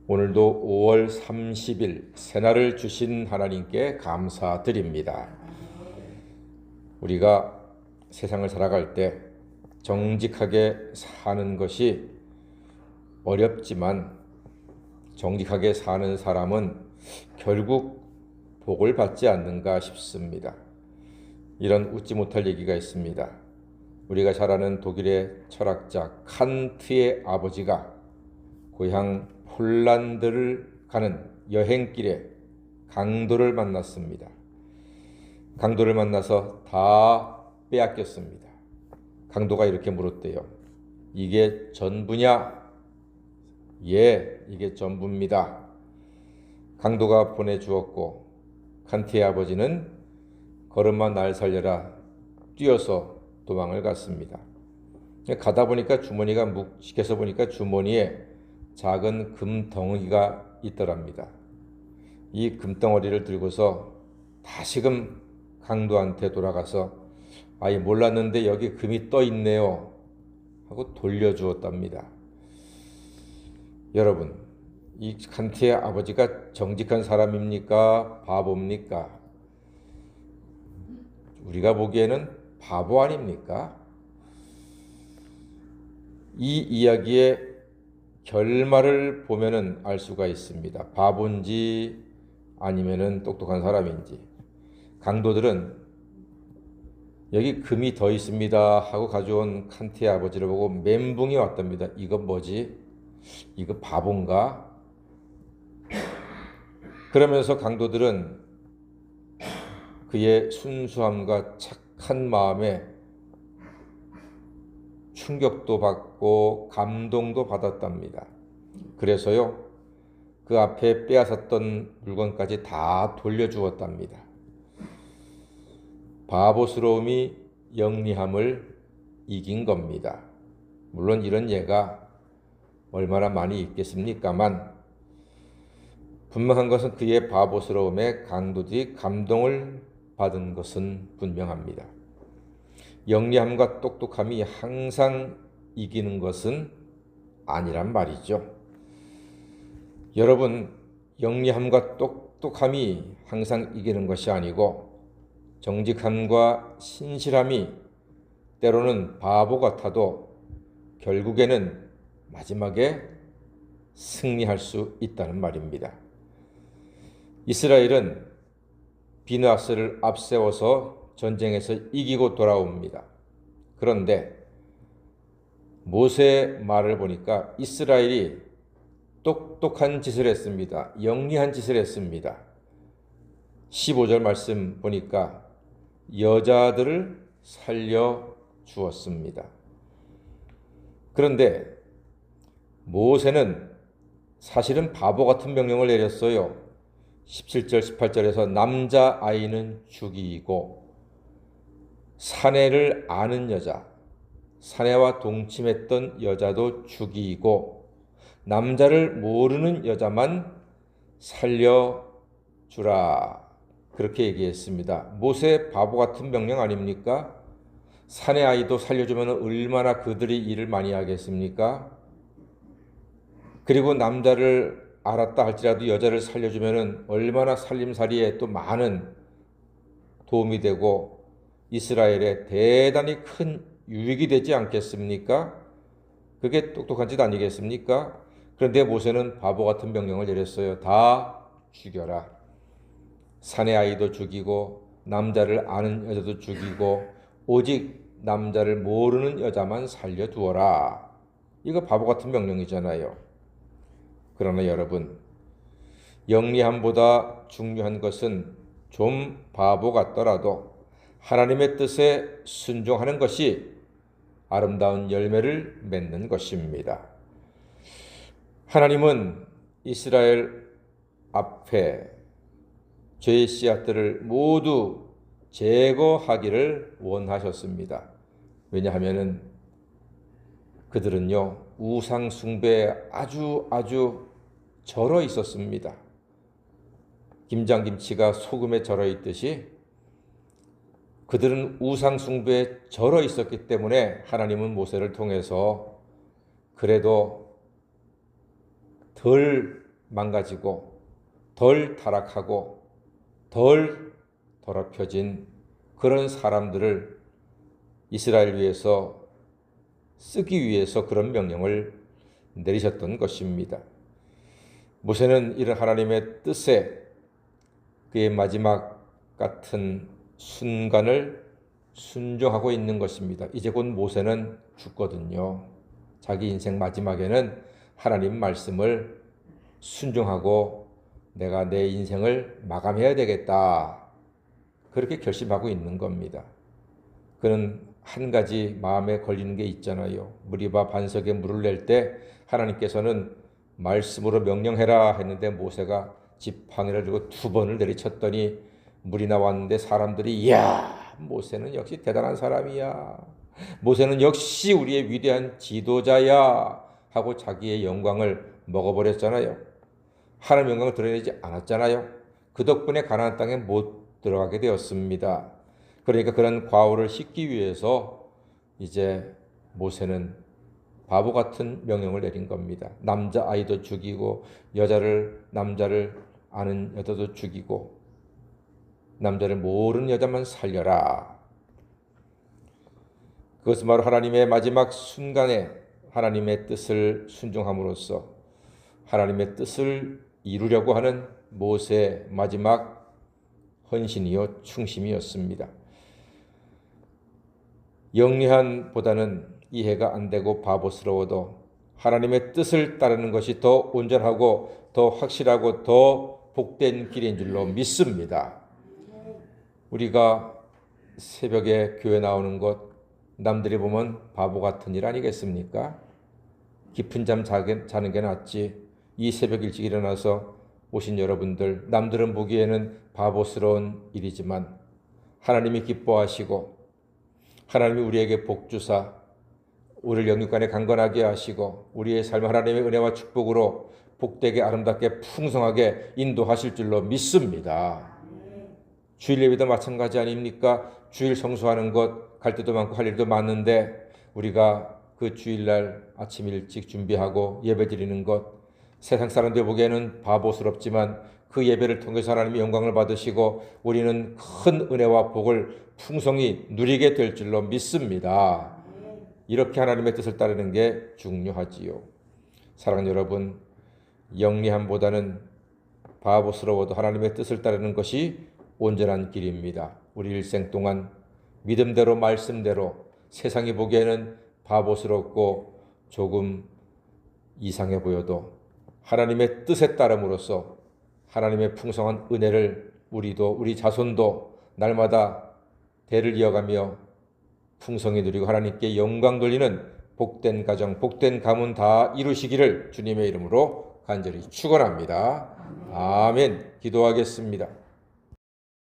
오늘도 5월 30일 새날을 주신 하나님께 감사드립니다. 우리가 세상을 살아갈 때 정직하게 사는 것이 어렵지만 정직하게 사는 사람은 결국 복을 받지 않는가 싶습니다. 이런 웃지 못할 얘기가 있습니다. 우리가 잘 아는 독일의 철학자 칸트의 아버지가 고향 폴란드를 가는 여행길에 강도를 만났습니다. 강도를 만나서 다 빼앗겼습니다. 강도가 이렇게 물었대요. 이게 전부냐? 예, 이게 전부입니다. 강도가 보내주었고 칸트의 아버지는 걸음마 날 살려라 뛰어서 도망을 갔습니다. 가다 보니까 주머니가 묵직해서 보니까 주머니에 작은 금덩어리가 있더랍니다. 이 금덩어리를 들고서 다시금 강도한테 돌아가서 아이 몰랐는데 여기 금이 떠 있네요 하고 돌려주었답니다. 여러분, 이 칸트의 아버지가 정직한 사람입니까? 바보입니까? 우리가 보기에는 바보 아닙니까? 이 이야기의 결말을 보면은 알 수가 있습니다. 바본지 아니면은 똑똑한 사람인지. 강도들은 여기 금이 더 있습니다 하고 가져온 칸트의 아버지를 보고 멘붕이 왔답니다. 이거 뭐지? 이거 바본가? 그러면서 강도들은 그의 순수함과 착한 마음에 충격도 받고 감동도 받았답니다. 그래서요, 그 앞에 빼앗았던 물건까지 다 돌려주었답니다. 바보스러움이 영리함을 이긴 겁니다. 물론 이런 예가 얼마나 많이 있겠습니까만 분명한 것은 그의 바보스러움에 강도들이 감동을 받은 것은 분명합니다. 영리함과 똑똑함이 항상 이기는 것은 아니란 말이죠. 여러분, 영리함과 똑똑함이 항상 이기는 것이 아니고 정직함과 신실함이 때로는 바보 같아도 결국에는 마지막에 승리할 수 있다는 말입니다. 이스라엘은 비느하스를 앞세워서 전쟁에서 이기고 돌아옵니다. 그런데 모세의 말을 보니까 이스라엘이 똑똑한 짓을 했습니다. 영리한 짓을 했습니다. 15절 말씀 보니까 여자들을 살려 주었습니다. 그런데 모세는 사실은 바보 같은 명령을 내렸어요. 17절 18절에서 남자아이는 죽이고 사내를 아는 여자, 사내와 동침했던 여자도 죽이고 남자를 모르는 여자만 살려주라. 그렇게 얘기했습니다. 모세의 바보 같은 명령 아닙니까? 사내 아이도 살려주면 얼마나 그들이 일을 많이 하겠습니까? 그리고 남자를 알았다 할지라도 여자를 살려주면 얼마나 살림살이에 또 많은 도움이 되고 이스라엘에 대단히 큰 유익이 되지 않겠습니까? 그게 똑똑한 짓 아니겠습니까? 그런데 모세는 바보 같은 명령을 내렸어요. 다 죽여라. 사내 아이도 죽이고 남자를 아는 여자도 죽이고 오직 남자를 모르는 여자만 살려두어라. 이거 바보 같은 명령이잖아요. 그러나 여러분, 영리함보다 중요한 것은 좀 바보 같더라도 하나님의 뜻에 순종하는 것이 아름다운 열매를 맺는 것입니다. 하나님은 이스라엘 앞에 죄의 씨앗들을 모두 제거하기를 원하셨습니다. 왜냐하면 그들은요, 우상 숭배에 아주 절어 있었습니다. 김장김치가 소금에 절어 있듯이 그들은 우상 숭배에 절어 있었기 때문에 하나님은 모세를 통해서 그래도 덜 망가지고 덜 타락하고 덜 더럽혀진 그런 사람들을 이스라엘 위해서 쓰기 위해서 그런 명령을 내리셨던 것입니다. 모세는 이런 하나님의 뜻에 그의 마지막 같은 순간을 순종하고 있는 것입니다. 이제 곧 모세는 죽거든요. 자기 인생 마지막에는 하나님 말씀을 순종하고 내가 내 인생을 마감해야 되겠다. 그렇게 결심하고 있는 겁니다. 그는 한 가지 마음에 걸리는 게 있잖아요. 무리바 반석에 물을 낼 때 하나님께서는 말씀으로 명령해라 했는데 모세가 지팡이를 들고 2번을 내리쳤더니 물이 나왔는데 사람들이 이야, 모세는 역시 대단한 사람이야. 모세는 역시 우리의 위대한 지도자야 하고 자기의 영광을 먹어버렸잖아요. 하나님의 영광을 드러내지 않았잖아요. 그 덕분에 가나안 땅에 못 들어가게 되었습니다. 그러니까 그런 과오를 씻기 위해서 이제 모세는 바보 같은 명령을 내린 겁니다. 남자아이도 죽이고 남자를 아는 여자도 죽이고 남자를 모르는 여자만 살려라. 그것은 바로 하나님의 마지막 순간에 하나님의 뜻을 순종함으로써 하나님의 뜻을 이루려고 하는 모세의 마지막 헌신이요 충심이었습니다. 영리함보다는 이해가 안 되고 바보스러워도 하나님의 뜻을 따르는 것이 더 온전하고 더 확실하고 더 복된 길인 줄로 믿습니다. 우리가 새벽에 교회 나오는 것 남들이 보면 바보 같은 일 아니겠습니까? 깊은 잠 자는 게 낫지. 이 새벽 일찍 일어나서 오신 여러분들, 남들은 보기에는 바보스러운 일이지만 하나님이 기뻐하시고 하나님이 우리에게 복 주사 우리를 영육간에 강건하게 하시고 우리의 삶을 하나님의 은혜와 축복으로 복되게 아름답게 풍성하게 인도하실 줄로 믿습니다. 주일 예배도 마찬가지 아닙니까? 주일 성수하는 것 갈 때도 많고 할 일도 많은데 우리가 그 주일날 아침 일찍 준비하고 예배 드리는 것 세상 사람들 보기에는 바보스럽지만 그 예배를 통해서 하나님의 영광을 받으시고 우리는 큰 은혜와 복을 풍성히 누리게 될 줄로 믿습니다. 이렇게 하나님의 뜻을 따르는 게 중요하지요. 사랑하는 여러분, 영리함보다는 바보스러워도 하나님의 뜻을 따르는 것이 온전한 길입니다. 우리 일생 동안 믿음대로 말씀대로 세상이 보기에는 바보스럽고 조금 이상해 보여도 하나님의 뜻에 따름으로써 하나님의 풍성한 은혜를 우리도 우리 자손도 날마다 대를 이어가며 풍성히 누리고 하나님께 영광 돌리는 복된 가정, 복된 가문 다 이루시기를 주님의 이름으로 간절히 축원합니다. 아멘. 기도하겠습니다.